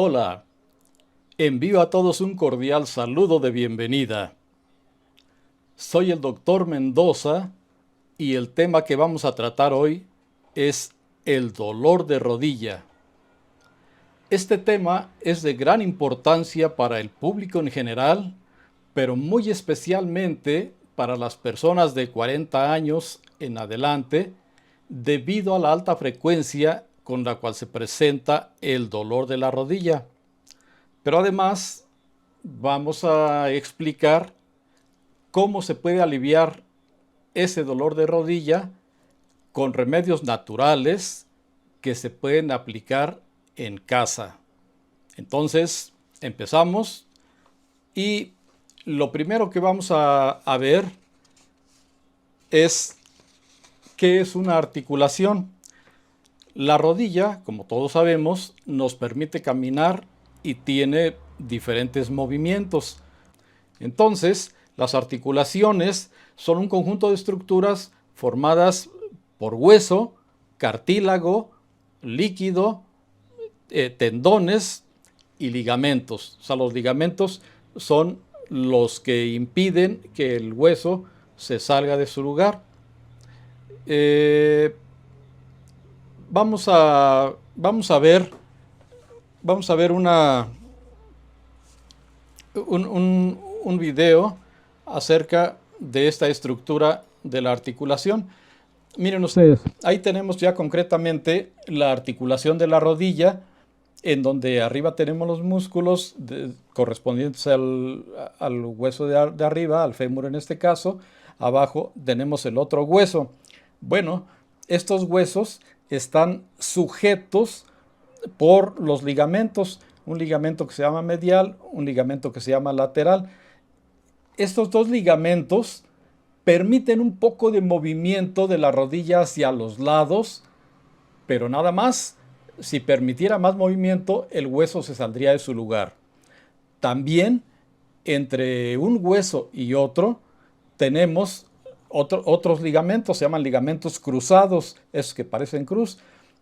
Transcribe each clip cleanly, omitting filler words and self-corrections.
Hola, envío a todos un cordial saludo de bienvenida. Soy el doctor Mendoza y el tema que vamos a tratar hoy es el dolor de rodilla. Este tema es de gran importancia para el público en general, pero muy especialmente para las personas de 40 años en adelante, debido a la alta frecuencia con la cual se presenta el dolor de la rodilla. Pero además vamos a explicar cómo se puede aliviar ese dolor de rodilla con remedios naturales que se pueden aplicar en casa. Entonces, empezamos y lo primero que vamos a ver es qué es una articulación. La rodilla, como todos sabemos, nos permite caminar y tiene diferentes movimientos. Entonces, las articulaciones son un conjunto de estructuras formadas por hueso, cartílago, líquido, tendones y ligamentos. O sea, los ligamentos son los que impiden que el hueso se salga de su lugar. Vamos a ver un video acerca de esta estructura de la articulación. Miren ustedes, ahí tenemos ya concretamente la articulación de la rodilla, en donde arriba tenemos los músculos correspondientes al hueso de arriba, al fémur en este caso. Abajo tenemos el otro hueso. Bueno, estos huesos están sujetos por los ligamentos, un ligamento que se llama medial, un ligamento que se llama lateral. Estos dos ligamentos permiten un poco de movimiento de la rodilla hacia los lados, pero nada más. Si permitiera más movimiento, el hueso se saldría de su lugar. También, entre un hueso y otro, tenemos otros ligamentos, se llaman ligamentos cruzados, esos que parecen cruz.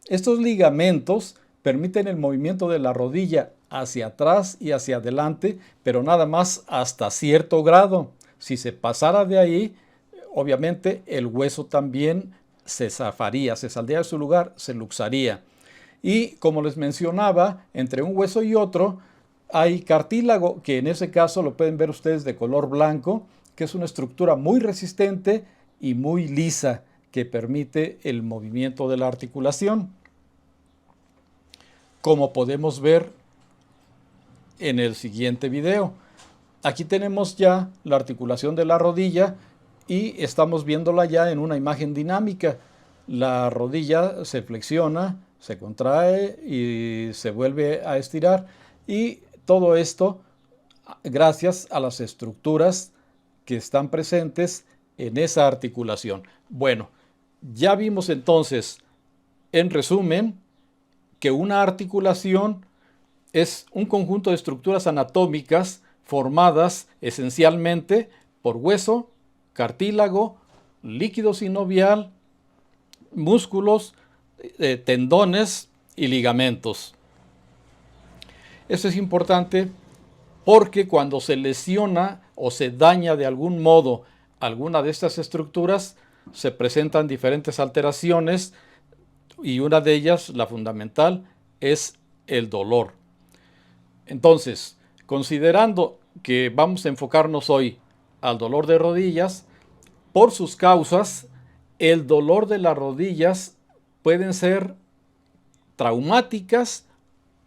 Estos ligamentos permiten el movimiento de la rodilla hacia atrás y hacia adelante, pero nada más hasta cierto grado. Si se pasara de ahí, obviamente el hueso también se zafaría, se saldría de su lugar, se luxaría. Y como les mencionaba, entre un hueso y otro hay cartílago, que en ese caso lo pueden ver ustedes de color blanco, que es una estructura muy resistente y muy lisa que permite el movimiento de la articulación. Como podemos ver en el siguiente video. Aquí tenemos ya la articulación de la rodilla y estamos viéndola ya en una imagen dinámica. La rodilla se flexiona, se contrae y se vuelve a estirar, y todo esto gracias a las estructuras que están presentes en esa articulación. Bueno, ya vimos entonces, en resumen, que una articulación es un conjunto de estructuras anatómicas formadas esencialmente por hueso, cartílago, líquido sinovial, músculos, tendones y ligamentos. Esto es importante porque cuando se lesiona o se daña de algún modo alguna de estas estructuras, se presentan diferentes alteraciones, y una de ellas, la fundamental, es el dolor. Entonces, considerando que vamos a enfocarnos hoy al dolor de rodillas, por sus causas, el dolor de las rodillas pueden ser traumáticas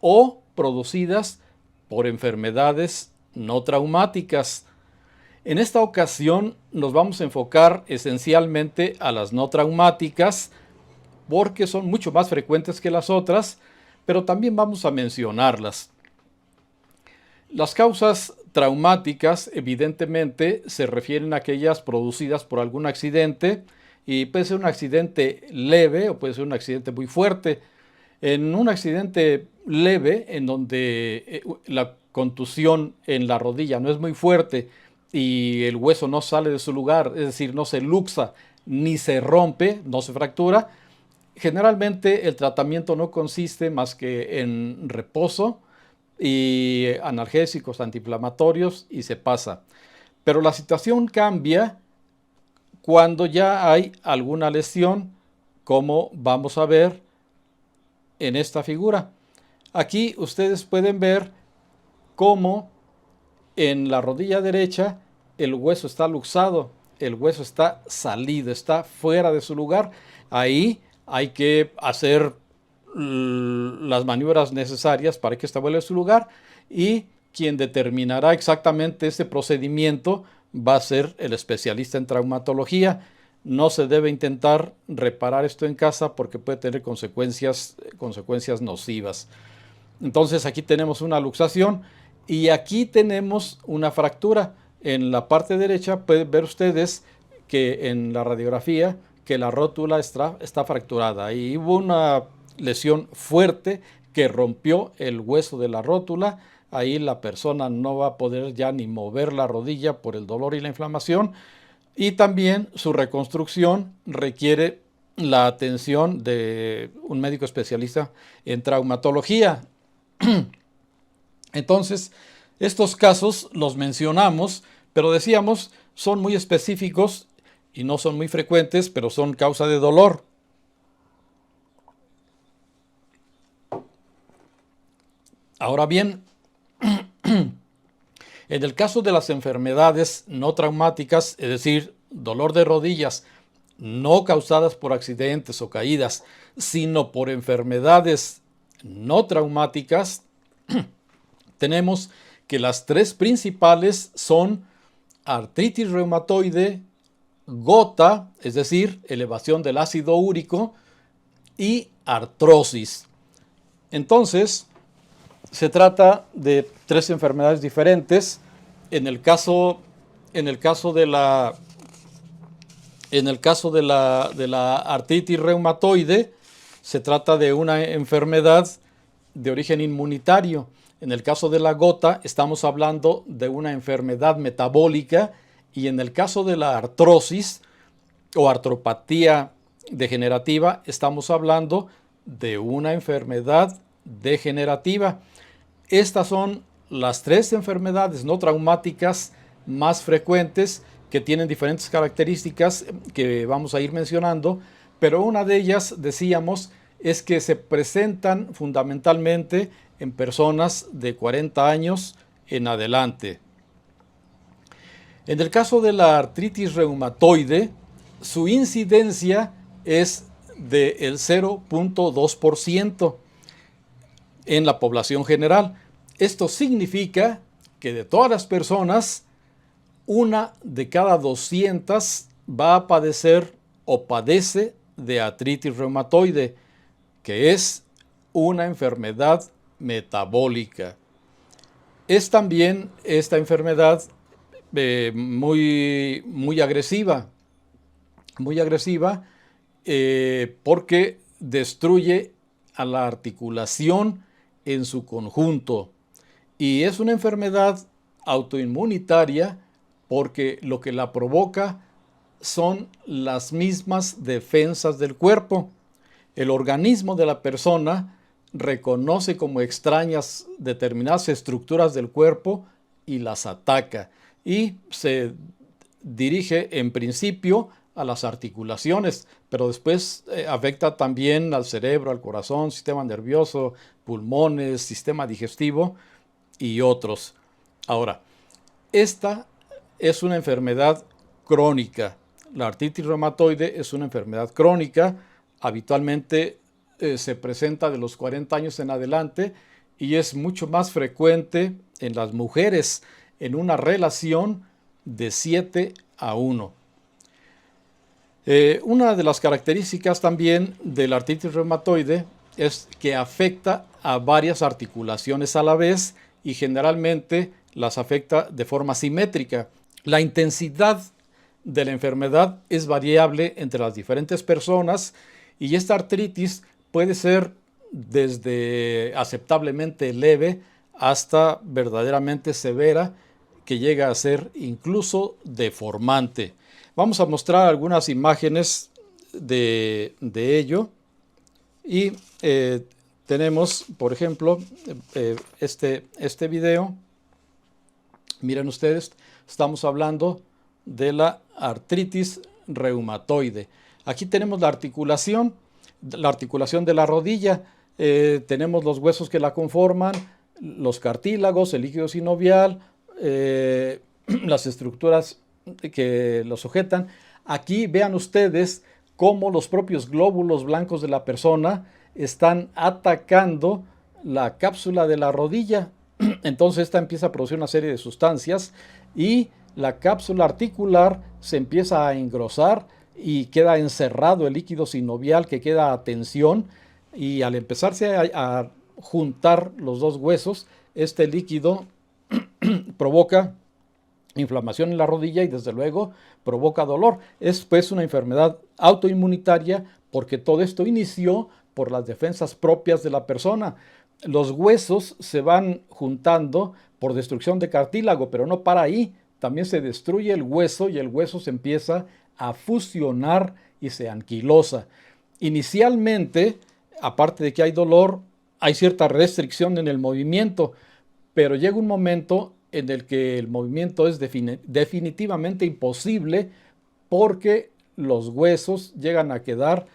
o producidas por enfermedades no traumáticas. En esta ocasión nos vamos a enfocar esencialmente a las no traumáticas, porque son mucho más frecuentes que las otras, pero también vamos a mencionarlas. Las causas traumáticas evidentemente se refieren a aquellas producidas por algún accidente, y puede ser un accidente leve o puede ser un accidente muy fuerte. En un accidente leve, en donde la contusión en la rodilla no es muy fuerte y el hueso no sale de su lugar, es decir, no se luxa ni se rompe, no se fractura, generalmente el tratamiento no consiste más que en reposo, y analgésicos, antiinflamatorios y se pasa. Pero la situación cambia cuando ya hay alguna lesión, como vamos a ver en esta figura. Aquí ustedes pueden ver cómo en la rodilla derecha el hueso está luxado, el hueso está salido, está fuera de su lugar. Ahí hay que hacer las maniobras necesarias para que esta vuelva a su lugar, y quien determinará exactamente este procedimiento va a ser el especialista en traumatología. No se debe intentar reparar esto en casa porque puede tener consecuencias nocivas. Entonces aquí tenemos una luxación y aquí tenemos una fractura. En la parte derecha pueden ver ustedes que en la radiografía que la rótula está fracturada y hubo una lesión fuerte que rompió el hueso de la rótula. Ahí la persona no va a poder ya ni mover la rodilla por el dolor y la inflamación, y también su reconstrucción requiere la atención de un médico especialista en traumatología. Entonces, estos casos los mencionamos, pero decíamos, son muy específicos y no son muy frecuentes, pero son causa de dolor. Ahora bien, en el caso de las enfermedades no traumáticas, es decir, dolor de rodillas, no causadas por accidentes o caídas, sino por enfermedades no traumáticas, tenemos que las tres principales son artritis reumatoide, gota, es decir, elevación del ácido úrico, y artrosis. Entonces, se trata de tres enfermedades diferentes. En el caso de la artritis reumatoide, se trata de una enfermedad de origen inmunitario. En el caso de la gota, estamos hablando de una enfermedad metabólica, y en el caso de la artrosis o artropatía degenerativa, estamos hablando de una enfermedad degenerativa. Estas son las tres enfermedades no traumáticas más frecuentes, que tienen diferentes características que vamos a ir mencionando, pero una de ellas, decíamos, es que se presentan fundamentalmente en personas de 40 años en adelante. En el caso de la artritis reumatoide, su incidencia es del 0.2% en la población general. Esto significa que de todas las personas, una de cada 200 va a padecer o padece de artritis reumatoide, que es una enfermedad metabólica. Es también esta enfermedad muy agresiva, porque destruye a la articulación en su conjunto, y es una enfermedad autoinmunitaria porque lo que la provoca son las mismas defensas del cuerpo. El organismo de la persona reconoce como extrañas determinadas estructuras del cuerpo y las ataca, y se dirige en principio a las articulaciones, pero después afecta también al cerebro, al corazón, sistema nervioso, pulmones, sistema digestivo y otros. Ahora, esta es una enfermedad crónica. La artritis reumatoide es una enfermedad crónica. Habitualmente se presenta de los 40 años en adelante y es mucho más frecuente en las mujeres, en una relación de 7:1. Una de las características también de la artritis reumatoide es que afecta a varias articulaciones a la vez, y generalmente las afecta de forma simétrica. La intensidad de la enfermedad es variable entre las diferentes personas, y esta artritis puede ser desde aceptablemente leve hasta verdaderamente severa, que llega a ser incluso deformante. Vamos a mostrar algunas imágenes de ello, y tenemos, por ejemplo, este video. Miren ustedes, estamos hablando de la artritis reumatoide. Aquí tenemos la articulación de la rodilla. Tenemos los huesos que la conforman, los cartílagos, el líquido sinovial, las estructuras que lo sujetan. Aquí vean ustedes cómo los propios glóbulos blancos de la persona están atacando la cápsula de la rodilla. Entonces esta empieza a producir una serie de sustancias y la cápsula articular se empieza a engrosar y queda encerrado el líquido sinovial, que queda a tensión, y al empezarse a juntar los dos huesos, este líquido provoca inflamación en la rodilla y desde luego provoca dolor. Es pues una enfermedad autoinmunitaria, porque todo esto inició por las defensas propias de la persona. Los huesos se van juntando por destrucción de cartílago, pero no para ahí. También se destruye el hueso y el hueso se empieza a fusionar y se anquilosa. Inicialmente, aparte de que hay dolor, hay cierta restricción en el movimiento, pero llega un momento en el que el movimiento es definitivamente imposible, porque los huesos llegan a quedar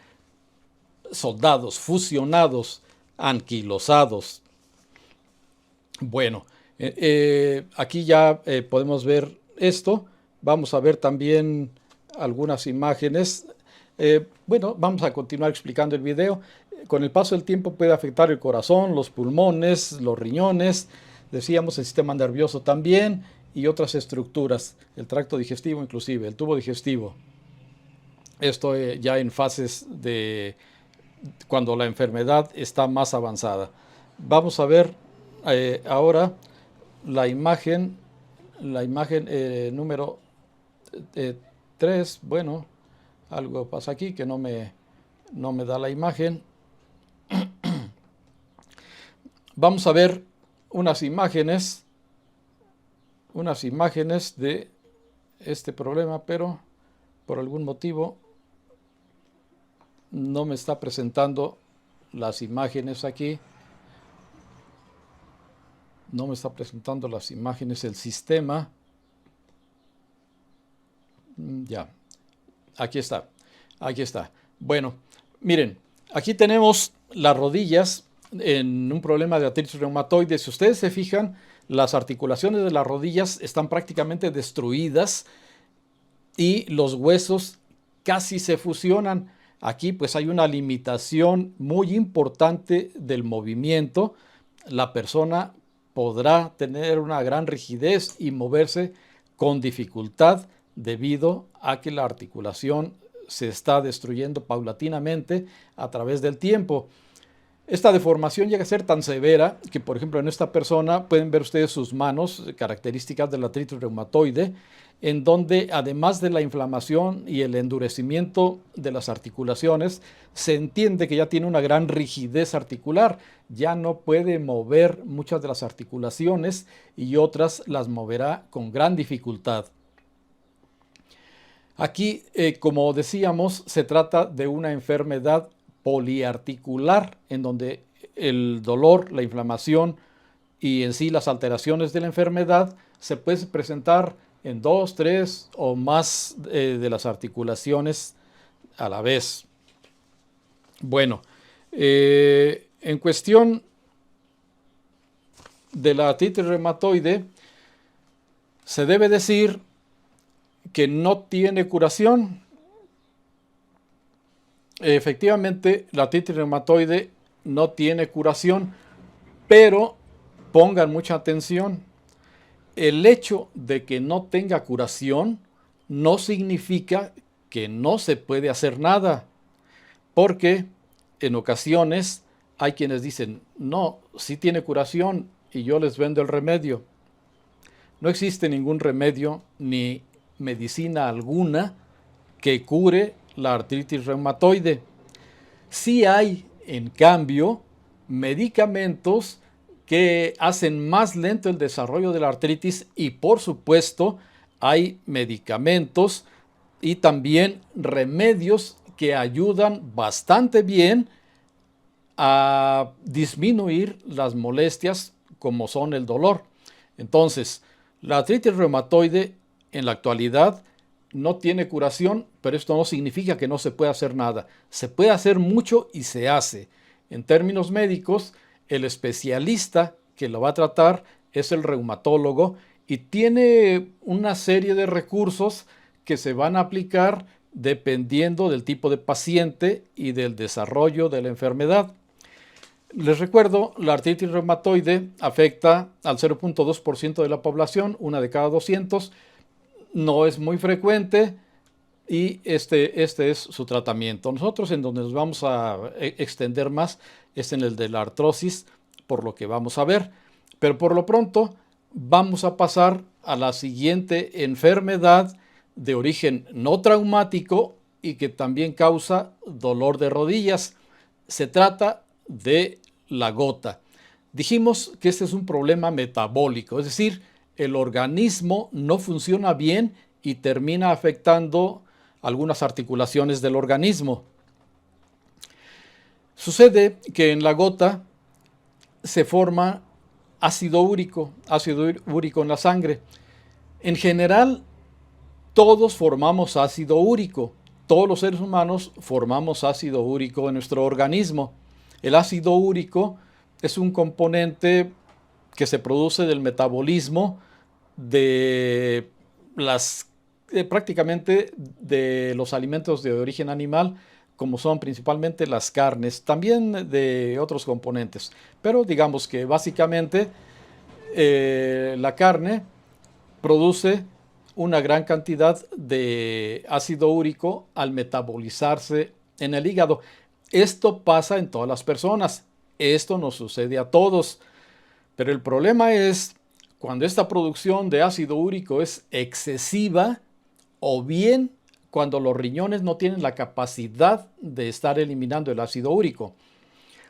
soldados, fusionados, anquilosados. Bueno, aquí ya podemos ver esto. Vamos a ver también algunas imágenes. Bueno, vamos a continuar explicando el video. Con el paso del tiempo puede afectar el corazón, los pulmones, los riñones, decíamos el sistema nervioso también, y otras estructuras, el tracto digestivo inclusive, el tubo digestivo. Esto ya en fases de cuando la enfermedad está más avanzada. Vamos a ver ahora la imagen número 3. Bueno, algo pasa aquí que no me da la imagen. Vamos a ver unas imágenes de este problema, pero por algún motivo no me está presentando las imágenes aquí. No me está presentando las imágenes el sistema. Ya, aquí está. Bueno, miren, aquí tenemos las rodillas en un problema de artritis reumatoide. Si ustedes se fijan, las articulaciones de las rodillas están prácticamente destruidas y los huesos casi se fusionan. Aquí pues hay una limitación muy importante del movimiento. La persona podrá tener una gran rigidez y moverse con dificultad debido a que la articulación se está destruyendo paulatinamente a través del tiempo. Esta deformación llega a ser tan severa que, por ejemplo, en esta persona pueden ver ustedes sus manos, características de la artritis reumatoide, en donde además de la inflamación y el endurecimiento de las articulaciones, se entiende que ya tiene una gran rigidez articular. Ya no puede mover muchas de las articulaciones y otras las moverá con gran dificultad. Aquí, como decíamos, se trata de una enfermedad poliarticular, en donde el dolor, la inflamación y en sí las alteraciones de la enfermedad se puede presentar en 2, 3 o más de las articulaciones a la vez. Bueno, en cuestión de la artritis reumatoide, se debe decir que no tiene curación. Efectivamente, la artritis reumatoide no tiene curación, pero pongan mucha atención. El hecho de que no tenga curación no significa que no se puede hacer nada, porque en ocasiones hay quienes dicen, no, sí tiene curación y yo les vendo el remedio. No existe ningún remedio ni medicina alguna que cure la artritis reumatoide. Sí hay, en cambio, medicamentos que hacen más lento el desarrollo de la artritis, y por supuesto hay medicamentos y también remedios que ayudan bastante bien a disminuir las molestias como son el dolor. Entonces, la artritis reumatoide en la actualidad no tiene curación, pero esto no significa que no se pueda hacer nada. Se puede hacer mucho y se hace. En términos médicos, el especialista que lo va a tratar es el reumatólogo y tiene una serie de recursos que se van a aplicar dependiendo del tipo de paciente y del desarrollo de la enfermedad. Les recuerdo, la artritis reumatoide afecta al 0.2% de la población, una de cada 200. No es muy frecuente y este es su tratamiento. Nosotros en donde nos vamos a extender más es en el de la artrosis, por lo que vamos a ver. Pero por lo pronto vamos a pasar a la siguiente enfermedad de origen no traumático y que también causa dolor de rodillas. Se trata de la gota. Dijimos que este es un problema metabólico, es decir, el organismo no funciona bien y termina afectando algunas articulaciones del organismo. Sucede que en la gota se forma ácido úrico en la sangre. En general, todos formamos ácido úrico. Todos los seres humanos formamos ácido úrico en nuestro organismo. El ácido úrico es un componente que se produce del metabolismo de prácticamente de los alimentos de origen animal, como son principalmente las carnes, también de otros componentes. Pero digamos que básicamente la carne produce una gran cantidad de ácido úrico al metabolizarse en el hígado. Esto pasa en todas las personas. Esto nos sucede a todos. Pero el problema es cuando esta producción de ácido úrico es excesiva o bien cuando los riñones no tienen la capacidad de estar eliminando el ácido úrico.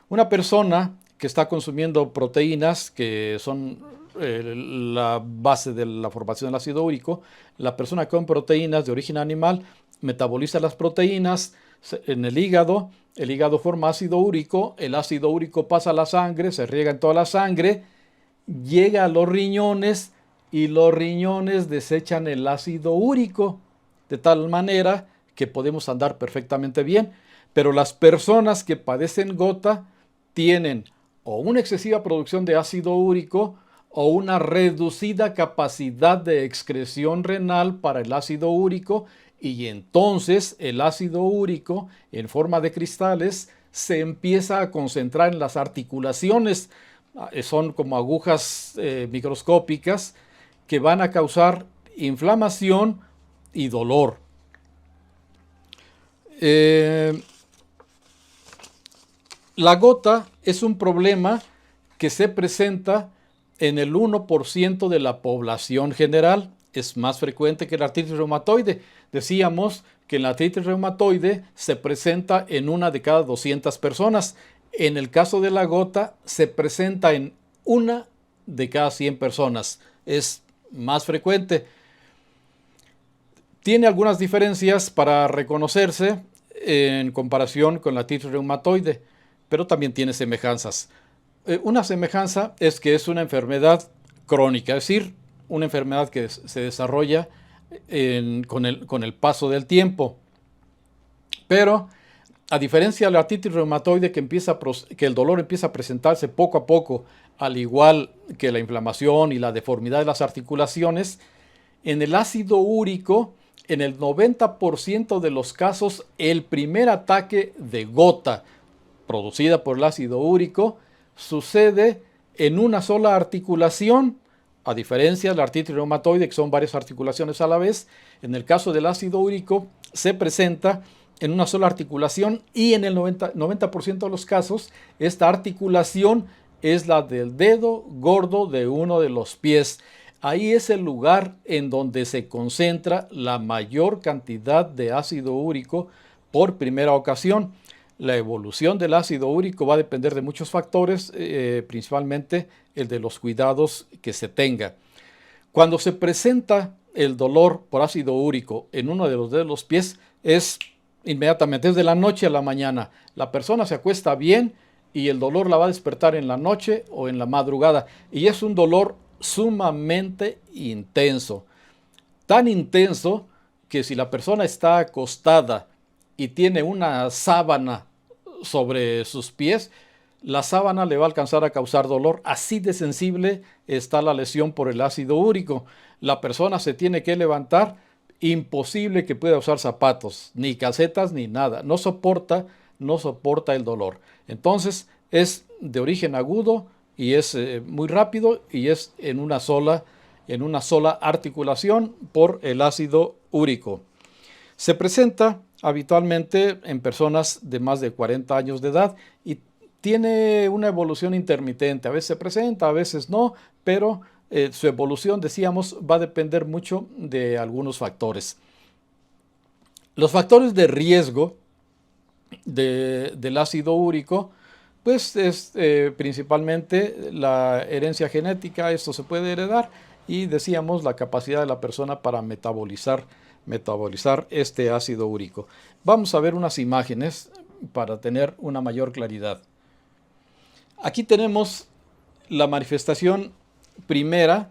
Una persona que está consumiendo proteínas, que son la base de la formación del ácido úrico, la persona con proteínas de origen animal metaboliza las proteínas en el hígado forma ácido úrico, el ácido úrico pasa a la sangre, se riega en toda la sangre, llega a los riñones y los riñones desechan el ácido úrico de tal manera que podemos andar perfectamente bien, pero las personas que padecen gota tienen o una excesiva producción de ácido úrico o una reducida capacidad de excreción renal para el ácido úrico y entonces el ácido úrico en forma de cristales se empieza a concentrar en las articulaciones. Son como agujas microscópicas que van a causar inflamación y dolor. La gota es un problema que se presenta en el 1% de la población general. Es más frecuente que la artritis reumatoide. Decíamos que la artritis reumatoide se presenta en una de cada 200 personas. En el caso de la gota se presenta en una de cada 100 personas. Es más frecuente. Tiene algunas diferencias para reconocerse en comparación con la artritis reumatoide, pero también tiene semejanzas. Una semejanza es que es una enfermedad crónica, es decir, una enfermedad que se desarrolla con el paso del tiempo. Pero, a diferencia de la artritis reumatoide que el dolor empieza a presentarse poco a poco, al igual que la inflamación y la deformidad de las articulaciones, en el ácido úrico, en el 90% de los casos, el primer ataque de gota producida por el ácido úrico sucede en una sola articulación, a diferencia de la artritis reumatoide, que son varias articulaciones a la vez. En el caso del ácido úrico se presenta en una sola articulación y en el 90% de los casos esta articulación es la del dedo gordo de uno de los pies. Ahí es el lugar en donde se concentra la mayor cantidad de ácido úrico por primera ocasión. La evolución del ácido úrico va a depender de muchos factores, principalmente el de los cuidados que se tenga. Cuando se presenta el dolor por ácido úrico en uno de los dedos de los pies, es inmediatamente, desde la noche a la mañana. La persona se acuesta bien y el dolor la va a despertar en la noche o en la madrugada. Y es un dolor sumamente intenso. Tan intenso que si la persona está acostada y tiene una sábana sobre sus pies, la sábana le va a alcanzar a causar dolor. Así de sensible está la lesión por el ácido úrico. La persona se tiene que levantar, imposible que pueda usar zapatos, ni calcetas, ni nada. No soporta el dolor. Entonces es de origen agudo y es muy rápido y es en una sola articulación por el ácido úrico. Se presenta habitualmente en personas de más de 40 años de edad y tiene una evolución intermitente. A veces se presenta, a veces no, pero su evolución, decíamos, va a depender mucho de algunos factores. Los factores de riesgo del ácido úrico, pues es principalmente la herencia genética. Esto se puede heredar, y decíamos la capacidad de la persona para metabolizar este ácido úrico. Vamos a ver unas imágenes para tener una mayor claridad. Aquí tenemos la manifestación primera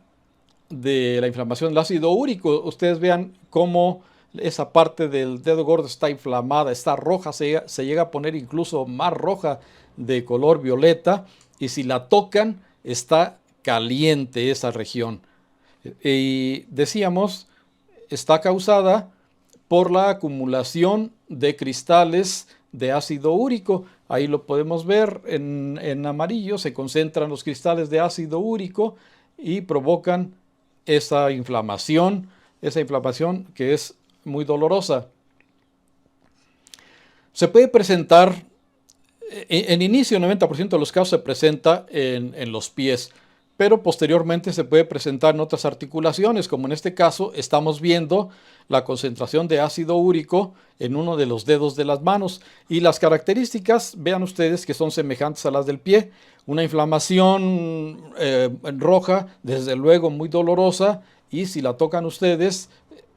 de la inflamación del ácido úrico. Ustedes vean cómo esa parte del dedo gordo está inflamada, está roja, se llega a poner incluso más roja, de color violeta, y si la tocan está caliente esa región. Y decíamos, está causada por la acumulación de cristales de ácido úrico. Ahí lo podemos ver en amarillo, se concentran los cristales de ácido úrico y provocan esa inflamación que es muy dolorosa. Se puede presentar, en inicio, el 90% de los casos se presenta en los pies, pero posteriormente se puede presentar en otras articulaciones, como en este caso estamos viendo la concentración de ácido úrico en uno de los dedos de las manos. Y las características, vean ustedes que son semejantes a las del pie. Una inflamación roja, desde luego muy dolorosa, y si la tocan ustedes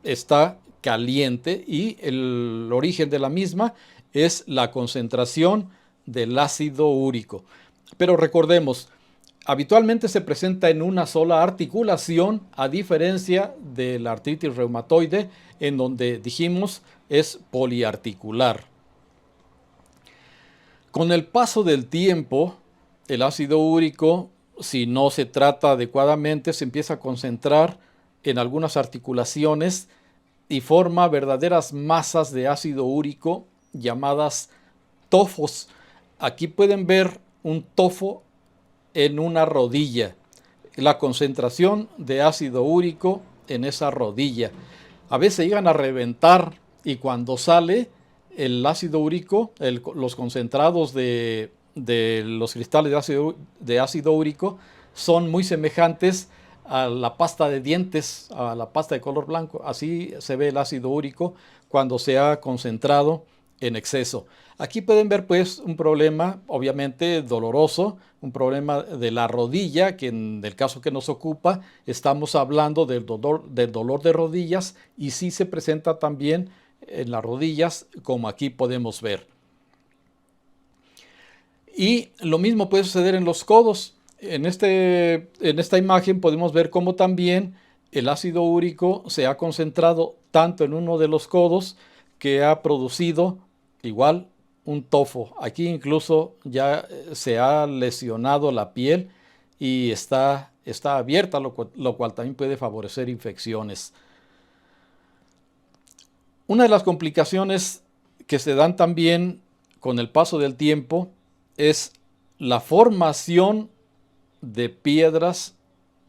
está caliente, y el origen de la misma es la concentración del ácido úrico. Pero recordemos, habitualmente se presenta en una sola articulación, a diferencia de la artritis reumatoide, en donde dijimos es poliarticular. Con el paso del tiempo, el ácido úrico, si no se trata adecuadamente, se empieza a concentrar en algunas articulaciones y forma verdaderas masas de ácido úrico llamadas tofos. Aquí pueden ver un tofo en una rodilla, la concentración de ácido úrico en esa rodilla. A veces llegan a reventar, y cuando sale el ácido úrico, los concentrados de los cristales de ácido úrico son muy semejantes a la pasta de dientes, a la pasta de color blanco. Así se ve el ácido úrico cuando se ha concentrado en exceso. Aquí pueden ver pues un problema obviamente doloroso, un problema de la rodilla, que en el caso que nos ocupa estamos hablando del dolor de rodillas, y sí se presenta también en las rodillas, como aquí podemos ver. Y lo mismo puede suceder en los codos. En esta imagen podemos ver cómo también el ácido úrico se ha concentrado tanto en uno de los codos, que ha producido igual un tofo. Aquí incluso ya se ha lesionado la piel y está abierta, lo cual también puede favorecer infecciones. Una de las complicaciones que se dan también con el paso del tiempo es la formación de piedras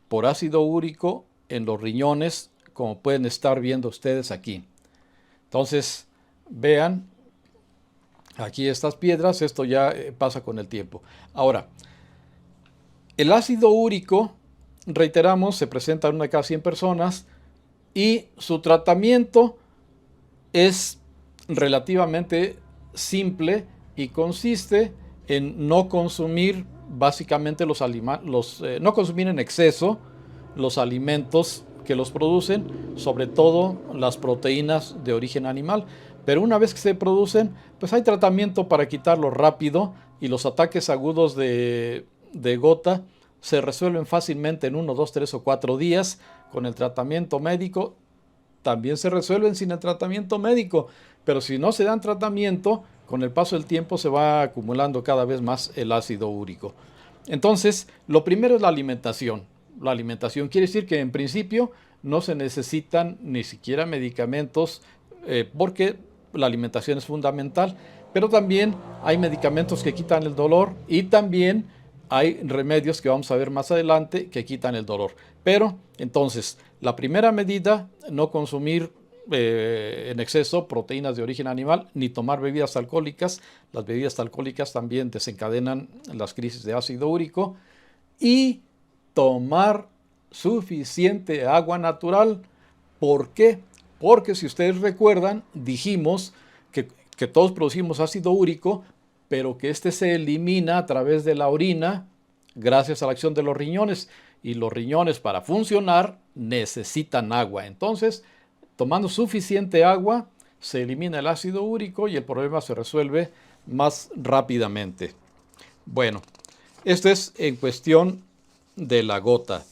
por ácido úrico en los riñones, como pueden estar viendo ustedes aquí. Entonces, vean, aquí estas piedras, esto ya pasa con el tiempo. Ahora, el ácido úrico, reiteramos, se presenta en una de cada 100 personas, y su tratamiento es relativamente simple y consiste en no consumir básicamente no consumir en exceso los alimentos que los producen, sobre todo las proteínas de origen animal. Pero una vez que se producen, pues hay tratamiento para quitarlo rápido y los ataques agudos de gota se resuelven fácilmente en 1, 2, 3 o 4 días con el tratamiento médico. También se resuelven sin el tratamiento médico, pero si no se dan tratamiento, con el paso del tiempo se va acumulando cada vez más el ácido úrico. Entonces, lo primero es la alimentación. La alimentación quiere decir que en principio no se necesitan ni siquiera medicamentos porque la alimentación es fundamental, pero también hay medicamentos que quitan el dolor y también hay remedios que vamos a ver más adelante que quitan el dolor. Pero entonces, la primera medida, no consumir en exceso proteínas de origen animal ni tomar bebidas alcohólicas. Las bebidas alcohólicas también desencadenan las crisis de ácido úrico. Y tomar suficiente agua natural. ¿Por qué? Porque si ustedes recuerdan, dijimos que todos producimos ácido úrico, pero que este se elimina a través de la orina gracias a la acción de los riñones. Y los riñones, para funcionar, necesitan agua. Entonces, tomando suficiente agua, se elimina el ácido úrico y el problema se resuelve más rápidamente. Bueno, esto es en cuestión de la gota.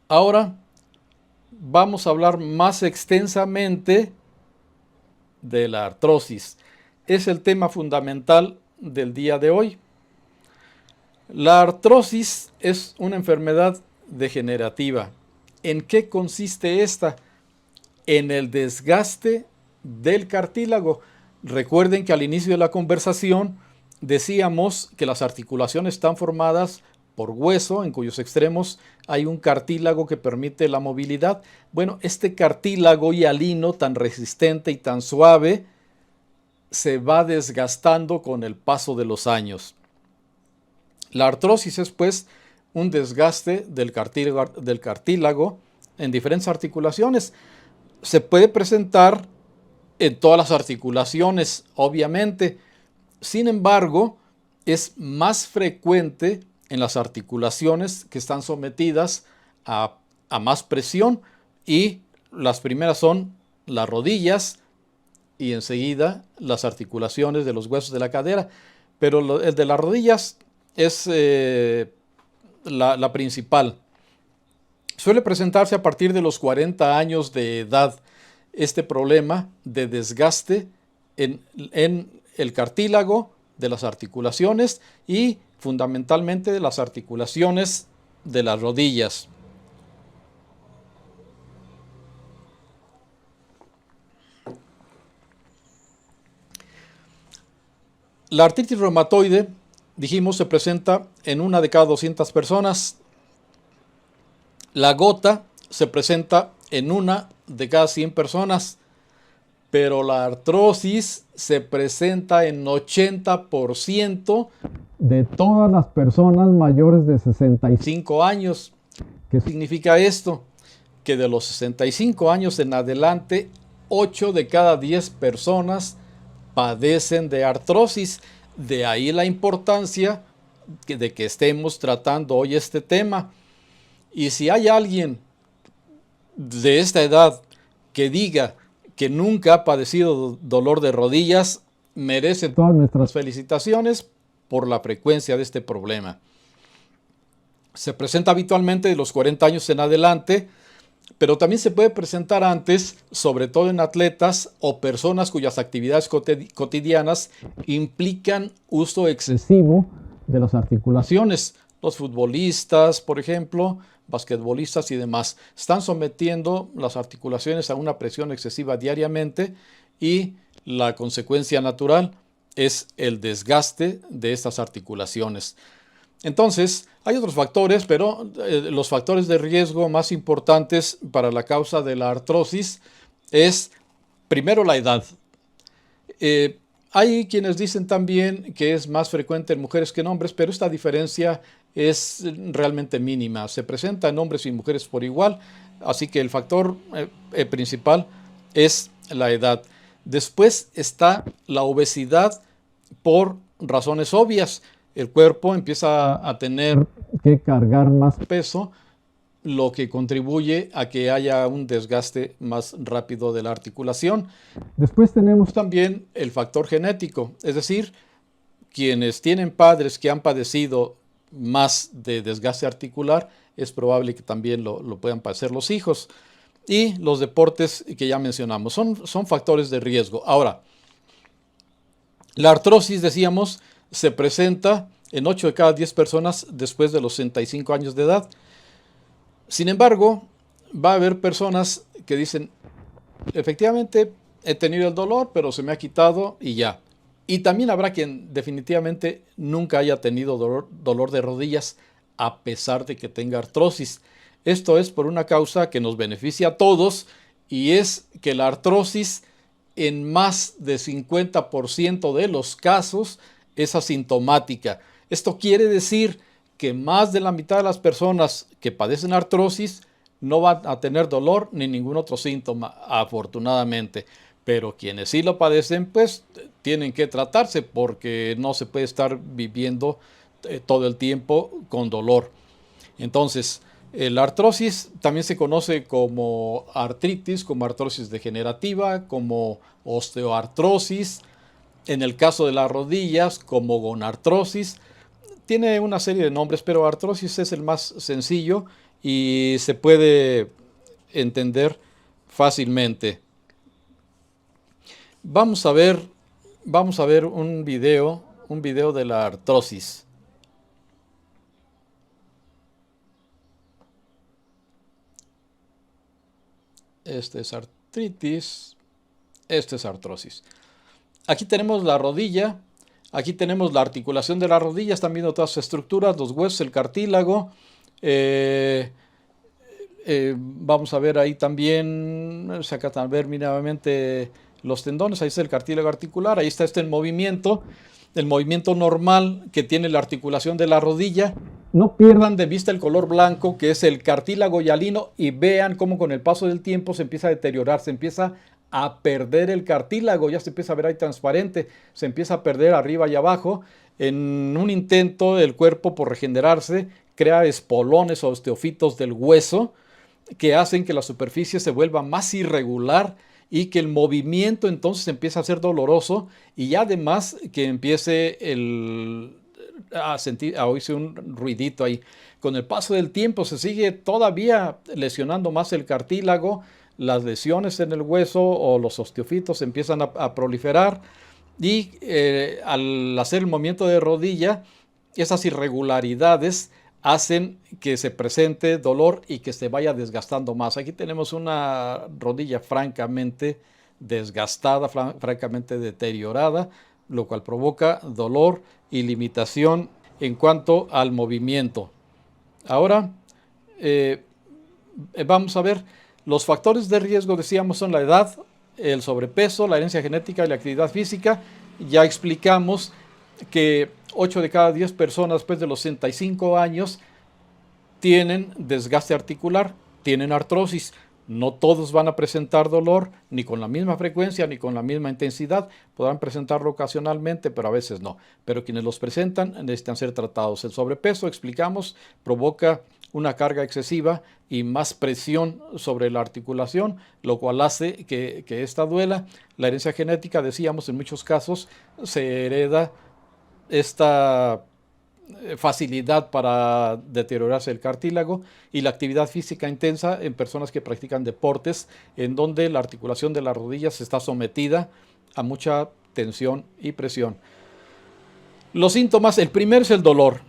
Ahora vamos a hablar más extensamente de la artrosis. Es el tema fundamental del día de hoy. La artrosis es una enfermedad degenerativa. ¿En qué consiste esta? En el desgaste del cartílago. Recuerden que al inicio de la conversación decíamos que las articulaciones están formadas por hueso, en cuyos extremos hay un cartílago que permite la movilidad. Bueno, este cartílago hialino tan resistente y tan suave se va desgastando con el paso de los años. La artrosis es, pues, un desgaste del cartílago en diferentes articulaciones. Se puede presentar en todas las articulaciones, obviamente. Sin embargo, es más frecuente en las articulaciones que están sometidas a más presión, y las primeras son las rodillas y enseguida las articulaciones de los huesos de la cadera. Pero el de las rodillas es la principal. Suele presentarse a partir de los 40 años de edad este problema de desgaste en el cartílago de las articulaciones y fundamentalmente de las articulaciones de las rodillas. La artritis reumatoide, dijimos, se presenta en 1 de cada 200 personas. La gota se presenta en 1 de cada 100 personas, pero la artrosis se presenta en 80% de todas las personas mayores de 65 años. ¿Qué significa esto? Que de los 65 años en adelante, 8 de cada 10 personas padecen de artrosis. De ahí la importancia de que estemos tratando hoy este tema. Y si hay alguien de esta edad que diga que nunca ha padecido dolor de rodillas, merece todas nuestras felicitaciones por la frecuencia de este problema. Se presenta habitualmente de los 40 años en adelante, pero también se puede presentar antes, sobre todo en atletas o personas cuyas actividades cotidianas implican uso excesivo de las articulaciones. Los futbolistas, por ejemplo, basquetbolistas y demás, están sometiendo las articulaciones a una presión excesiva diariamente y la consecuencia natural es el desgaste de estas articulaciones. Entonces, hay otros factores, pero los factores de riesgo más importantes para la causa de la artrosis es, primero, la edad. Hay quienes dicen también que es más frecuente en mujeres que en hombres, pero esta diferencia es realmente mínima. Se presenta en hombres y mujeres por igual, así que el factor principal es la edad. Después está la obesidad por razones obvias. El cuerpo empieza a tener que cargar más peso, lo que contribuye a que haya un desgaste más rápido de la articulación. Después tenemos también el factor genético, es decir, quienes tienen padres que han padecido más de desgaste articular, es probable que también lo puedan padecer los hijos. Y los deportes que ya mencionamos son factores de riesgo. Ahora, la artrosis, decíamos, se presenta en 8 de cada 10 personas después de los 65 años de edad. Sin embargo, va a haber personas que dicen, efectivamente he tenido el dolor, pero se me ha quitado y ya. Y también habrá quien definitivamente nunca haya tenido dolor de rodillas a pesar de que tenga artrosis. Esto es por una causa que nos beneficia a todos, y es que la artrosis en más de 50% de los casos es asintomática. Esto quiere decir que más de la mitad de las personas que padecen artrosis no van a tener dolor ni ningún otro síntoma, afortunadamente. Pero quienes sí lo padecen, pues tienen que tratarse, porque no se puede estar viviendo todo el tiempo con dolor. Entonces, la artrosis también se conoce como artritis, como artrosis degenerativa, como osteoartrosis. En el caso de las rodillas, como gonartrosis. Tiene una serie de nombres, pero artrosis es el más sencillo y se puede entender fácilmente. Vamos a ver un video de la artrosis. Este es artritis, este es artrosis. Aquí tenemos la rodilla, aquí tenemos la articulación de la rodilla, están viendo todas sus estructuras, los huesos, el cartílago. Vamos a ver ahí también, acá también nuevamente los tendones, ahí está el cartílago articular, ahí está el movimiento normal que tiene la articulación de la rodilla. No pierdan de vista el color blanco, que es el cartílago hialino, y vean cómo con el paso del tiempo se empieza a deteriorar, se empieza a perder el cartílago, ya se empieza a ver ahí transparente, se empieza a perder arriba y abajo. En un intento del cuerpo por regenerarse, crea espolones o osteofitos del hueso que hacen que la superficie se vuelva más irregular y que el movimiento entonces empiece a ser doloroso, y además que empiece a oírse un ruidito ahí. Con el paso del tiempo se sigue todavía lesionando más el cartílago, las lesiones en el hueso o los osteofitos empiezan a proliferar, y al hacer el movimiento de rodilla, esas irregularidades hacen que se presente dolor y que se vaya desgastando más. Aquí tenemos una rodilla francamente desgastada, francamente deteriorada, lo cual provoca dolor y limitación en cuanto al movimiento. Ahora vamos a ver los factores de riesgo. Decíamos son la edad, el sobrepeso, la herencia genética y la actividad física. Ya explicamos que 8 de cada 10 personas después de los 65 años tienen desgaste articular, tienen artrosis. No todos van a presentar dolor, ni con la misma frecuencia, ni con la misma intensidad. Podrán presentarlo ocasionalmente, pero a veces no. Pero quienes los presentan necesitan ser tratados. El sobrepeso, explicamos, provoca una carga excesiva y más presión sobre la articulación, lo cual hace que esta duela. La herencia genética, decíamos, en muchos casos se hereda esta facilidad para deteriorarse el cartílago, y la actividad física intensa en personas que practican deportes en donde la articulación de las rodillas está sometida a mucha tensión y presión. Los síntomas, el primero es el dolor.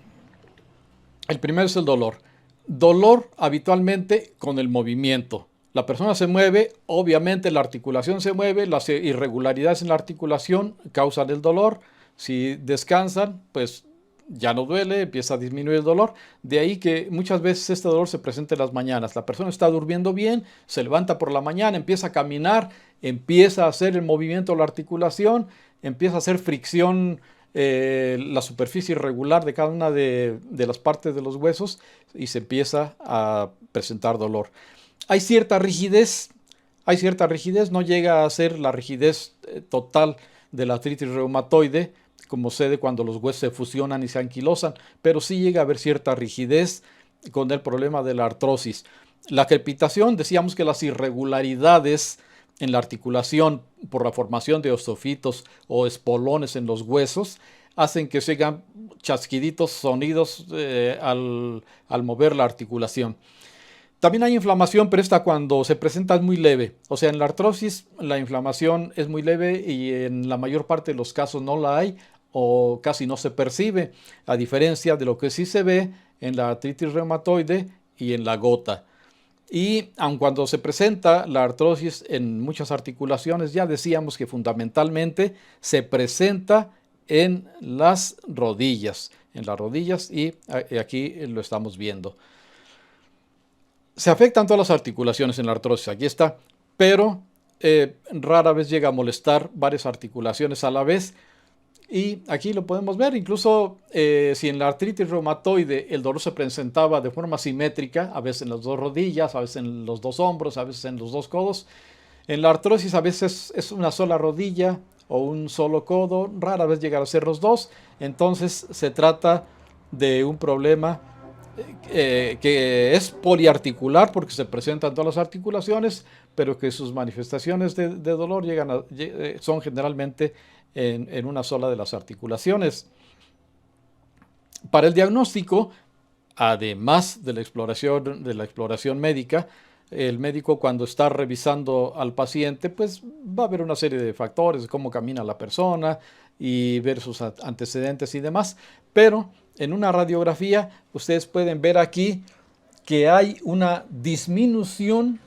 Dolor habitualmente con el movimiento. La persona se mueve, obviamente la articulación se mueve, las irregularidades en la articulación causan el dolor. Si descansan, pues ya no duele, empieza a disminuir el dolor. De ahí que muchas veces este dolor se presenta en las mañanas. La persona está durmiendo bien, se levanta por la mañana, empieza a caminar, empieza a hacer el movimiento de la articulación, empieza a hacer fricción la superficie irregular de cada una de las partes de los huesos, y se empieza a presentar dolor. Hay cierta rigidez, no llega a ser la rigidez total de la artritis reumatoide, como sucede cuando los huesos se fusionan y se anquilosan, pero sí llega a haber cierta rigidez con el problema de la artrosis. La crepitación, decíamos que las irregularidades en la articulación por la formación de osteofitos o espolones en los huesos hacen que se hagan chasquiditos, sonidos al mover la articulación. También hay inflamación, pero esta cuando se presenta es muy leve. O sea, en la artrosis la inflamación es muy leve y en la mayor parte de los casos no la hay o casi no se percibe, a diferencia de lo que sí se ve en la artritis reumatoide y en la gota. Y aun cuando se presenta la artrosis en muchas articulaciones, ya decíamos que fundamentalmente se presenta en las rodillas y aquí lo estamos viendo. Se afectan todas las articulaciones en la artrosis, aquí está, pero rara vez llega a molestar varias articulaciones a la vez. Y aquí lo podemos ver, incluso si en la artritis reumatoide el dolor se presentaba de forma simétrica, a veces en las dos rodillas, a veces en los dos hombros, a veces en los dos codos. En la artrosis a veces es una sola rodilla o un solo codo, rara vez llegan a ser los dos. Entonces se trata de un problema que es poliarticular porque se presentan todas las articulaciones, pero que sus manifestaciones de dolor son generalmente en una sola de las articulaciones. Para el diagnóstico, además de la exploración médica, el médico cuando está revisando al paciente, pues va a ver una serie de factores, cómo camina la persona y ver sus antecedentes y demás, pero en una radiografía ustedes pueden ver aquí que hay una disminución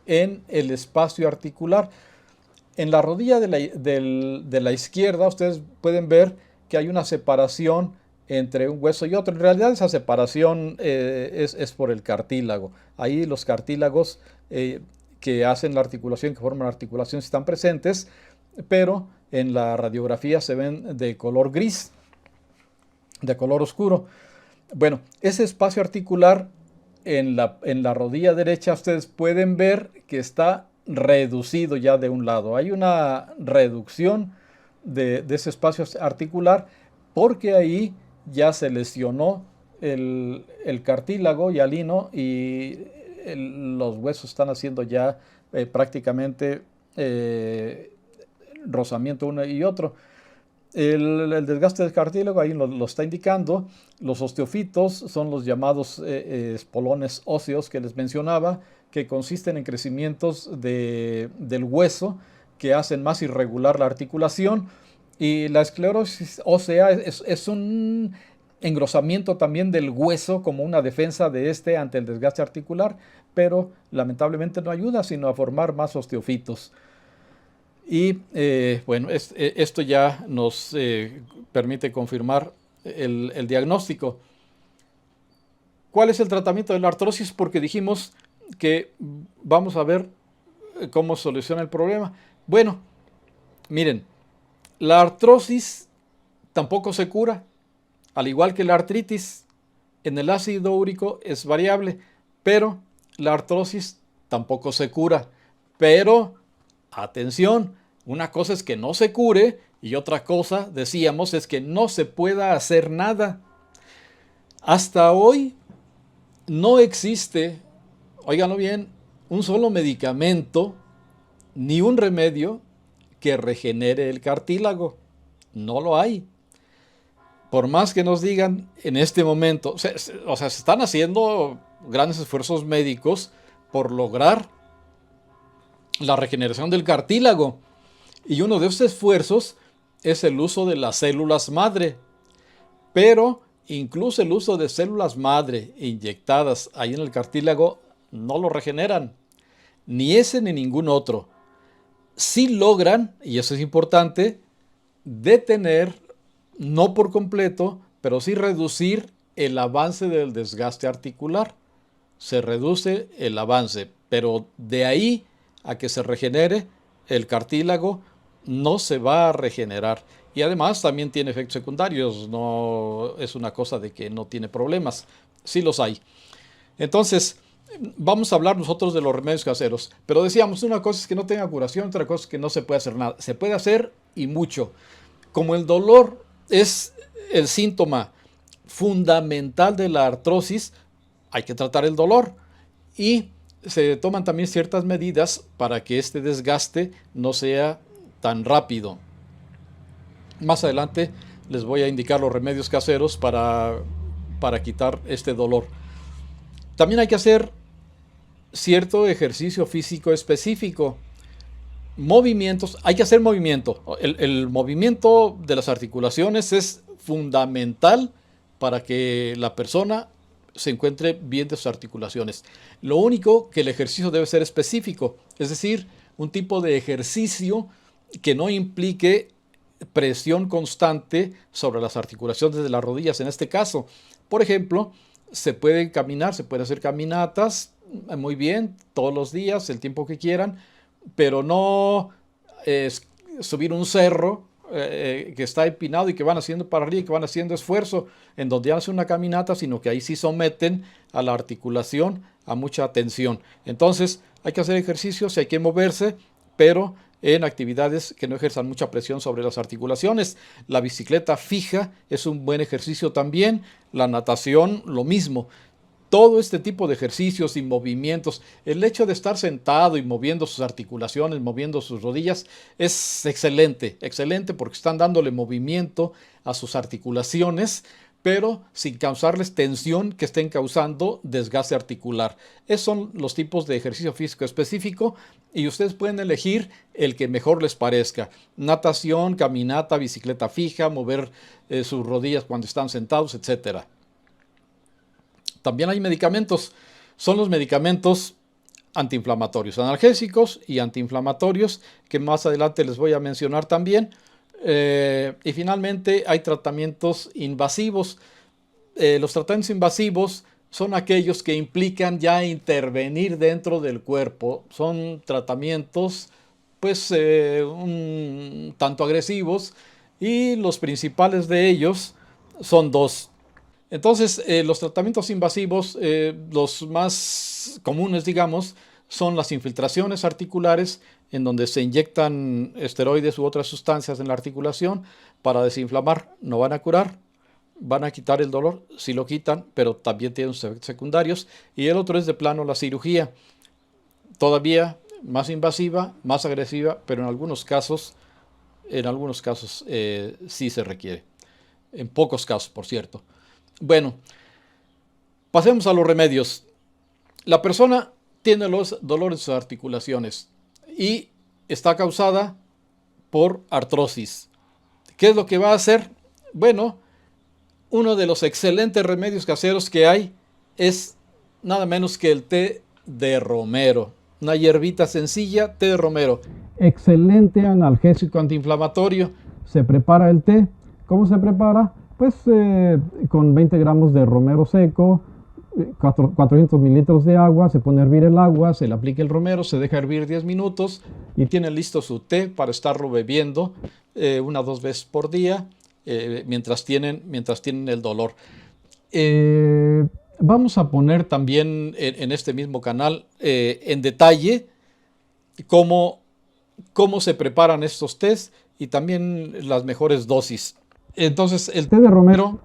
en el espacio articular. En la rodilla de la izquierda ustedes pueden ver que hay una separación entre un hueso y otro. En realidad esa separación es por el cartílago. Ahí los cartílagos que hacen la articulación, que forman la articulación, están presentes, pero en la radiografía se ven de color gris, de color oscuro. Bueno, ese espacio articular en la rodilla derecha ustedes pueden ver que está reducido ya de un lado. Hay una reducción de ese espacio articular porque ahí ya se lesionó el cartílago hialino y los huesos están haciendo ya prácticamente rozamiento uno y otro. El desgaste del cartílago ahí lo está indicando. Los osteofitos son los llamados espolones óseos que les mencionaba, que consisten en crecimientos del hueso que hacen más irregular la articulación. Y la esclerosis ósea es un engrosamiento también del hueso como una defensa de este ante el desgaste articular, pero lamentablemente no ayuda sino a formar más osteofitos. Y bueno, esto ya nos permite confirmar el diagnóstico. ¿Cuál es el tratamiento de la artrosis? Porque dijimos que vamos a ver cómo soluciona el problema. Bueno, miren, la artrosis tampoco se cura, al igual que la artritis. En el ácido úrico es variable, pero la artrosis tampoco se cura. Pero atención, una cosa es que no se cure y otra cosa, decíamos, es que no se pueda hacer nada. Hasta hoy no existe, óiganlo bien, un solo medicamento ni un remedio que regenere el cartílago. No lo hay. Por más que nos digan en este momento, o sea, se están haciendo grandes esfuerzos médicos por lograr la regeneración del cartílago. Y uno de esos esfuerzos es el uso de las células madre. Pero incluso el uso de células madre inyectadas ahí en el cartílago no lo regeneran. Ni ese ni ningún otro. Sí logran, y eso es importante, detener, no por completo, pero sí reducir el avance del desgaste articular. Se reduce el avance, pero de ahí a que se regenere el cartílago no se va a regenerar. Y además también tiene efectos secundarios, no es una cosa de que no tiene problemas, sí los hay. Entonces, vamos a hablar nosotros de los remedios caseros, pero decíamos, una cosa es que no tenga curación, otra cosa es que no se puede hacer nada. Se puede hacer y mucho. Como el dolor es el síntoma fundamental de la artrosis, hay que tratar el dolor y se toman también ciertas medidas para que este desgaste no sea tan rápido. Más adelante les voy a indicar los remedios caseros para quitar este dolor. También hay que hacer cierto ejercicio físico específico. Movimientos, hay que hacer movimiento. El movimiento de las articulaciones es fundamental para que la persona se encuentre bien de sus articulaciones. Lo único que el ejercicio debe ser específico, es decir, un tipo de ejercicio que no implique presión constante sobre las articulaciones de las rodillas. En este caso, por ejemplo, se puede caminar, se puede hacer caminatas muy bien todos los días, el tiempo que quieran, pero no subir un cerro que está empinado y que van haciendo para arriba y que van haciendo esfuerzo en donde hacen una caminata, sino que ahí sí someten a la articulación a mucha tensión. Entonces hay que hacer ejercicios y hay que moverse, pero en actividades que no ejerzan mucha presión sobre las articulaciones. La bicicleta fija es un buen ejercicio también, la natación lo mismo. Todo este tipo de ejercicios y movimientos, el hecho de estar sentado y moviendo sus articulaciones, moviendo sus rodillas, es excelente, excelente porque están dándole movimiento a sus articulaciones, pero sin causarles tensión que estén causando desgaste articular. Esos son los tipos de ejercicio físico específico y ustedes pueden elegir el que mejor les parezca. Natación, caminata, bicicleta fija, mover sus rodillas cuando están sentados, etcétera. También hay medicamentos, son los medicamentos antiinflamatorios, analgésicos y antiinflamatorios, que más adelante les voy a mencionar también. Y finalmente hay tratamientos invasivos. Los tratamientos invasivos son aquellos que implican ya intervenir dentro del cuerpo. Son tratamientos pues un tanto agresivos y los principales de ellos son dos. Entonces, los tratamientos invasivos, los más comunes, digamos, son las infiltraciones articulares, en donde se inyectan esteroides u otras sustancias en la articulación para desinflamar. No van a curar, van a quitar el dolor, sí lo quitan, pero también tienen sus efectos secundarios. Y el otro es de plano la cirugía, todavía más invasiva, más agresiva, pero en algunos casos sí se requiere. En pocos casos, por cierto. Bueno, pasemos a los remedios. La persona tiene los dolores en sus articulaciones y está causada por artrosis. ¿Qué es lo que va a hacer? Bueno, uno de los excelentes remedios caseros que hay es nada menos que el té de romero. Una hierbita sencilla, té de romero. Excelente analgésico antiinflamatorio. Se prepara el té. ¿Cómo se prepara? Pues con 20 gramos de romero seco, 400 mililitros de agua, se pone a hervir el agua, se le aplica el romero, se deja hervir 10 minutos y tiene listo su té para estarlo bebiendo 1 o 2 veces por día mientras tienen el dolor. Vamos a poner también en este mismo canal en detalle cómo se preparan estos tés y también las mejores dosis. Entonces, el té de romero,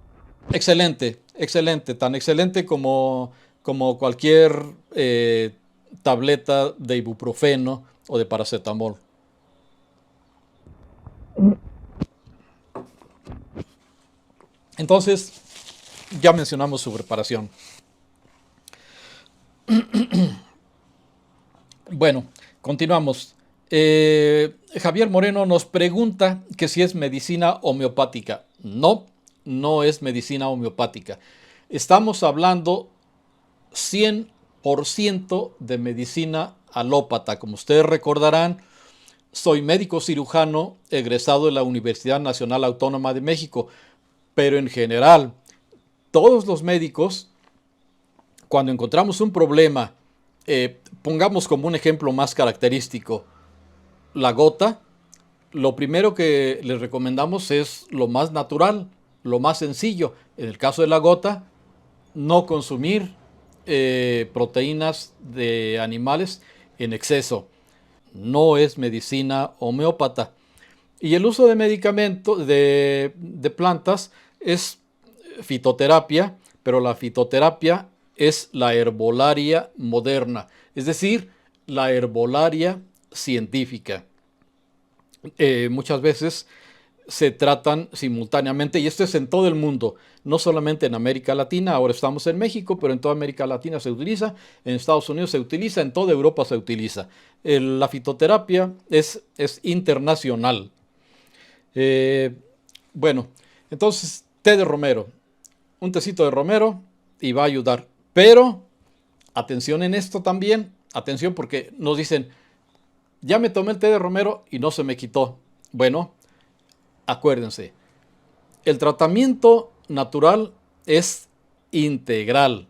excelente, excelente, tan excelente como cualquier tableta de ibuprofeno o de paracetamol. Entonces, ya mencionamos su preparación. Bueno, continuamos. Javier Moreno nos pregunta que si es medicina homeopática. No, no es medicina homeopática. Estamos hablando 100% de medicina alópata. Como ustedes recordarán, soy médico cirujano egresado de la Universidad Nacional Autónoma de México, pero en general, todos los médicos, cuando encontramos un problema, pongamos como un ejemplo más característico, la gota, lo primero que les recomendamos es lo más natural, lo más sencillo. En el caso de la gota, no consumir proteínas de animales en exceso. No es medicina homeópata. Y el uso de medicamentos, de plantas, es fitoterapia, pero la fitoterapia es la herbolaria moderna, es decir, la herbolaria científica. Muchas veces se tratan simultáneamente, y esto es en todo el mundo, no solamente en América Latina. Ahora estamos en México, pero en toda América Latina se utiliza, en Estados Unidos se utiliza, en toda Europa se utiliza. La fitoterapia es internacional. Eh, bueno, entonces, té de romero, un tecito de romero y va a ayudar. Pero, atención en esto también, atención porque nos dicen, ya me tomé el té de romero y no se me quitó. Bueno, acuérdense, el tratamiento natural es integral.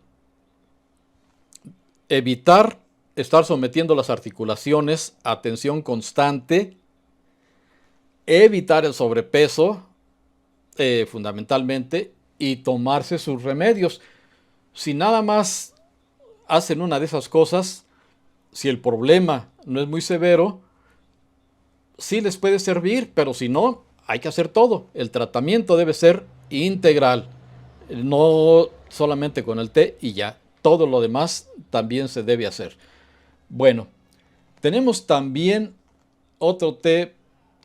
Evitar estar sometiendo las articulaciones a tensión constante, evitar el sobrepeso, fundamentalmente, y tomarse sus remedios. Si nada más hacen una de esas cosas, si el problema no es muy severo, sí les puede servir, pero si no, hay que hacer todo. El tratamiento debe ser integral, no solamente con el té y ya. Todo lo demás también se debe hacer. Bueno, tenemos también otro té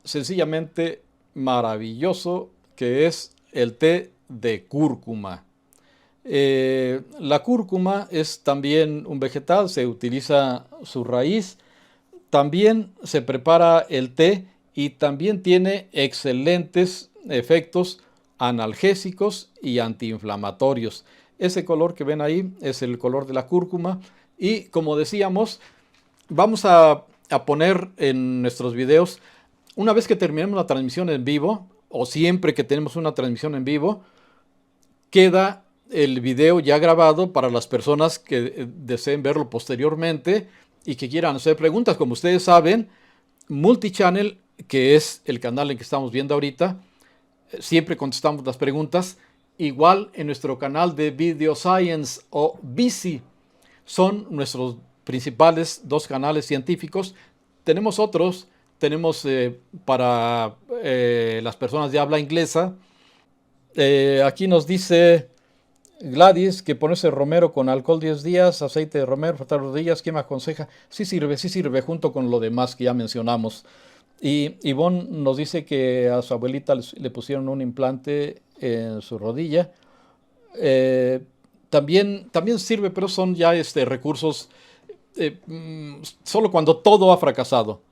sencillamente maravilloso, que es el té de cúrcuma. La cúrcuma es también un vegetal, se utiliza su raíz. También se prepara el té y también tiene excelentes efectos analgésicos y antiinflamatorios. Ese color que ven ahí es el color de la cúrcuma, y como decíamos, vamos a poner en nuestros videos, una vez que terminemos la transmisión en vivo, o siempre que tenemos una transmisión en vivo, queda el video ya grabado para las personas que deseen verlo posteriormente y que quieran hacer preguntas. Como ustedes saben, Multichannel, que es el canal en que estamos viendo ahorita, siempre contestamos las preguntas. Igual en nuestro canal de Video Science o Bici, son nuestros principales dos canales científicos. Tenemos otros, tenemos para las personas de habla inglesa. Aquí nos dice Gladys que ponerse romero con alcohol 10 días, aceite de romero, frotar rodillas, ¿quién me aconseja? Sí sirve, junto con lo demás que ya mencionamos. Y Ivonne nos dice que a su abuelita le pusieron un implante en su rodilla. También sirve, pero son ya recursos solo cuando todo ha fracasado.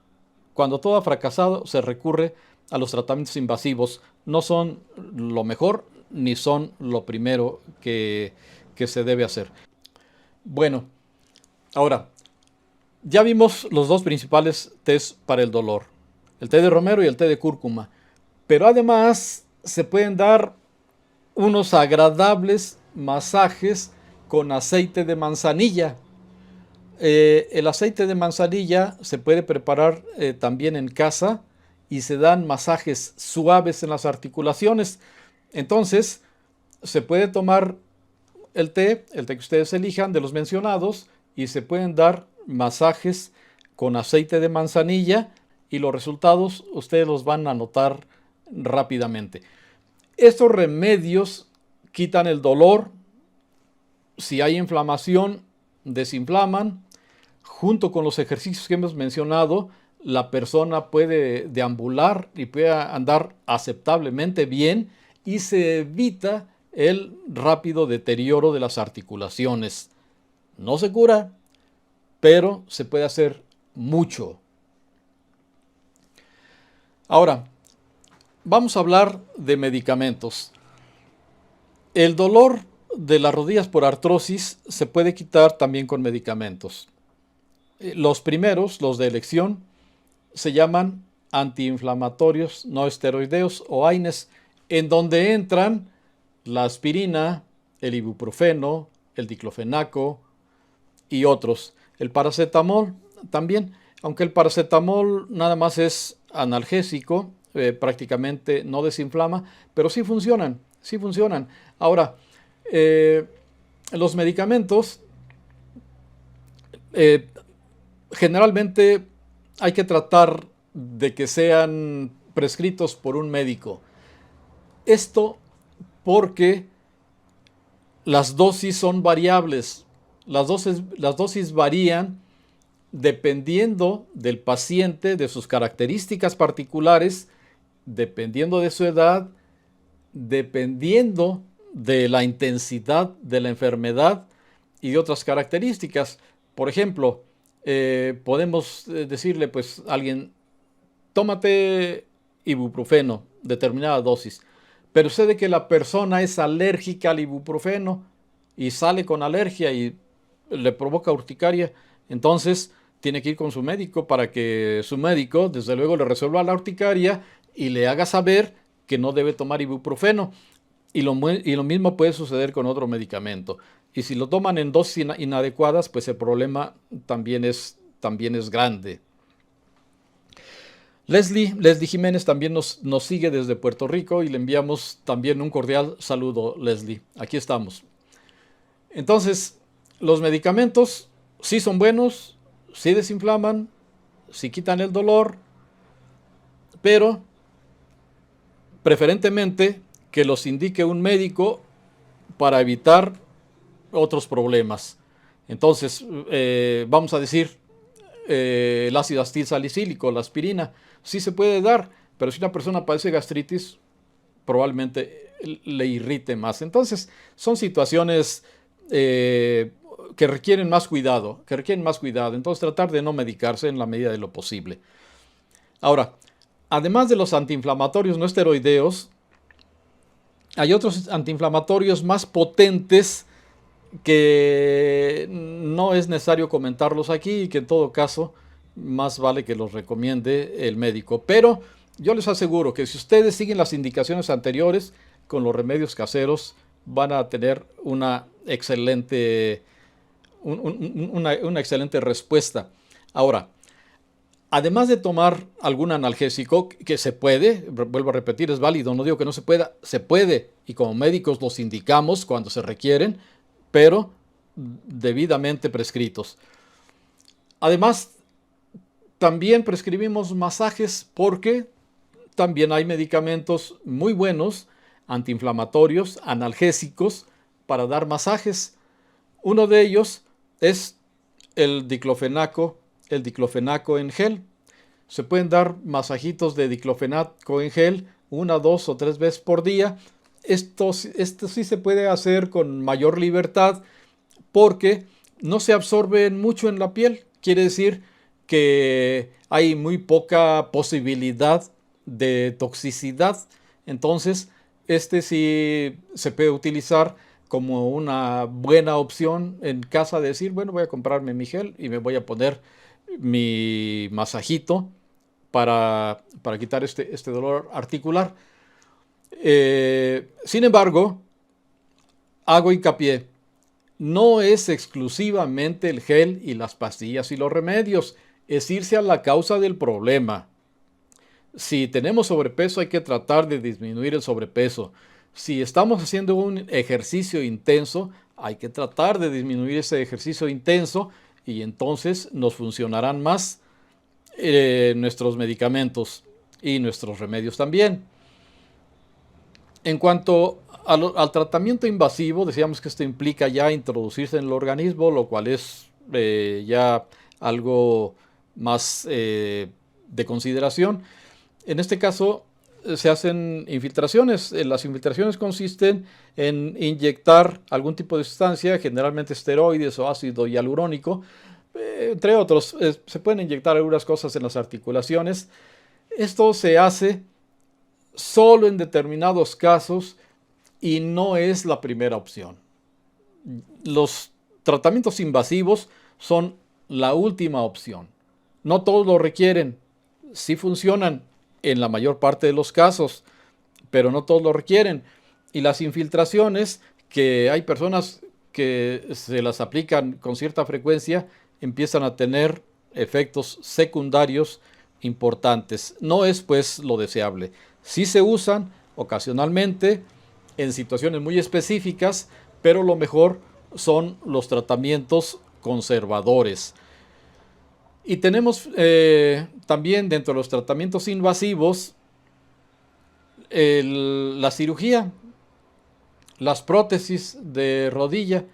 Cuando todo ha fracasado, se recurre a los tratamientos invasivos. No son lo mejor ni son lo primero que se debe hacer. Bueno, ahora, ya vimos los dos principales tés para el dolor, el té de romero y el té de cúrcuma. Pero además se pueden dar unos agradables masajes con aceite de manzanilla. El aceite de manzanilla se puede preparar también en casa y se dan masajes suaves en las articulaciones. Entonces, se puede tomar el té que ustedes elijan de los mencionados, y se pueden dar masajes con aceite de manzanilla, y los resultados ustedes los van a notar rápidamente. Estos remedios quitan el dolor. Si hay inflamación, desinflaman. Junto con los ejercicios que hemos mencionado, la persona puede deambular y puede andar aceptablemente bien, y se evita el rápido deterioro de las articulaciones. No se cura, pero se puede hacer mucho. Ahora, vamos a hablar de medicamentos. El dolor de las rodillas por artrosis se puede quitar también con medicamentos. Los primeros, los de elección, se llaman antiinflamatorios no esteroideos o AINES, en donde entran la aspirina, el ibuprofeno, el diclofenaco y otros. El paracetamol también, aunque el paracetamol nada más es analgésico, prácticamente no desinflama, pero sí funcionan, sí funcionan. Ahora, los medicamentos generalmente hay que tratar de que sean prescritos por un médico. Esto porque las dosis son variables. Las dosis varían dependiendo del paciente, de sus características particulares dependiendo de su edad, dependiendo de la intensidad de la enfermedad y de otras características. Por ejemplo, podemos decirle pues a alguien, tómate ibuprofeno, determinada dosis, pero sucede que la persona es alérgica al ibuprofeno y sale con alergia y le provoca urticaria, entonces tiene que ir con su médico para que su médico desde luego le resuelva la urticaria y le haga saber que no debe tomar ibuprofeno. Y lo mismo puede suceder con otro medicamento. Y si lo toman en dosis inadecuadas, pues el problema también es grande. Leslie Jiménez también nos sigue desde Puerto Rico y le enviamos también un cordial saludo, Leslie. Aquí estamos. Entonces, los medicamentos sí son buenos, sí desinflaman, sí quitan el dolor, pero preferentemente que los indique un médico para evitar otros problemas. Entonces, vamos a decir, el ácido acetilsalicílico, la aspirina, sí se puede dar, pero si una persona padece gastritis, probablemente le irrite más. Entonces, son situaciones que requieren más cuidado, Entonces, tratar de no medicarse en la medida de lo posible. Ahora, además de los antiinflamatorios no esteroideos, hay otros antiinflamatorios más potentes que no es necesario comentarlos aquí y que en todo caso más vale que los recomiende el médico. Pero yo les aseguro que si ustedes siguen las indicaciones anteriores con los remedios caseros, van a tener una excelente respuesta. Ahora, además de tomar algún analgésico, que se puede, vuelvo a repetir, es válido, no digo que no se pueda, se puede, y como médicos los indicamos cuando se requieren, pero debidamente prescritos. Además, también prescribimos masajes porque también hay medicamentos muy buenos, antiinflamatorios, analgésicos, para dar masajes. Uno de ellos es el diclofenaco en gel. Se pueden dar masajitos de diclofenaco en gel 1, 2 o 3 veces por día. Esto sí se puede hacer con mayor libertad porque no se absorben mucho en la piel. Quiere decir que hay muy poca posibilidad de toxicidad. Entonces, sí se puede utilizar como una buena opción en casa, de decir, bueno, voy a comprarme mi gel y me voy a poner mi masajito para quitar este dolor articular. Sin embargo, hago hincapié, no es exclusivamente el gel y las pastillas y los remedios, es irse a la causa del problema. Si tenemos sobrepeso, hay que tratar de disminuir el sobrepeso. Si estamos haciendo un ejercicio intenso, hay que tratar de disminuir ese ejercicio intenso y entonces nos funcionarán más nuestros medicamentos y nuestros remedios también. En cuanto al tratamiento invasivo, decíamos que esto implica ya introducirse en el organismo, lo cual es ya algo más de consideración. En este caso se hacen infiltraciones. Las infiltraciones consisten en inyectar algún tipo de sustancia, generalmente esteroides o ácido hialurónico, entre otros. Se pueden inyectar algunas cosas en las articulaciones. Esto se hace solo en determinados casos y no es la primera opción. Los tratamientos invasivos son la última opción. No todos lo requieren. Sí funcionan en la mayor parte de los casos, pero no todos lo requieren. Y las infiltraciones, que hay personas que se las aplican con cierta frecuencia, empiezan a tener efectos secundarios importantes. No es pues lo deseable. Sí se usan ocasionalmente en situaciones muy específicas, pero lo mejor son los tratamientos conservadores. Y tenemos también dentro de los tratamientos invasivos la cirugía, las prótesis de rodilla.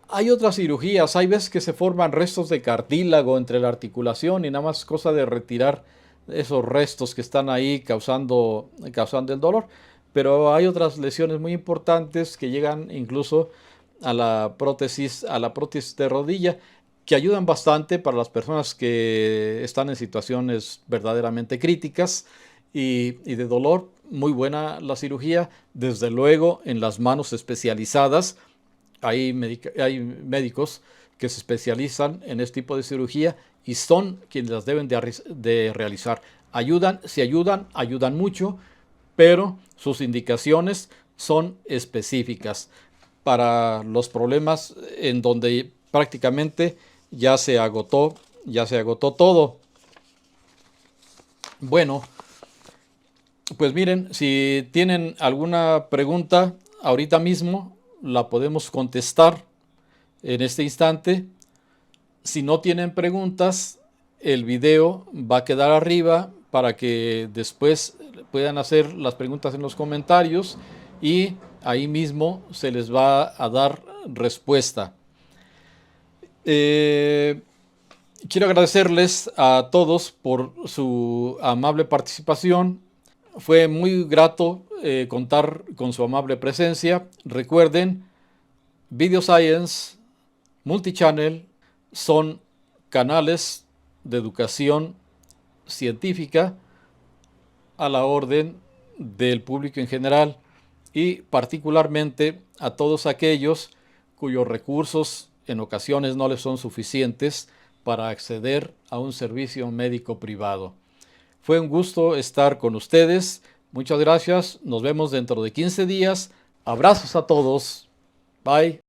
Hay otras cirugías, hay veces que se forman restos de cartílago entre la articulación y nada más cosa de retirar esos restos que están ahí causando el dolor. Pero hay otras lesiones muy importantes que llegan incluso a la prótesis de rodilla, que ayudan bastante para las personas que están en situaciones verdaderamente críticas y de dolor. Muy buena la cirugía, desde luego en las manos especializadas. Hay médicos que se especializan en este tipo de cirugía y son quienes las deben de realizar. Ayudan, si ayudan, ayudan mucho, pero sus indicaciones son específicas para los problemas en donde prácticamente ya se agotó todo. Bueno, pues miren, si tienen alguna pregunta ahorita mismo, la podemos contestar en este instante. Si no tienen preguntas, el video va a quedar arriba para que después puedan hacer las preguntas en los comentarios y ahí mismo se les va a dar respuesta. Quiero agradecerles a todos por su amable participación. Fue muy grato contar con su amable presencia. Recuerden, Video Science Multichannel son canales de educación científica a la orden del público en general y particularmente a todos aquellos cuyos recursos en ocasiones no les son suficientes para acceder a un servicio médico privado. Fue un gusto estar con ustedes. Muchas gracias. Nos vemos dentro de 15 días. Abrazos a todos. Bye.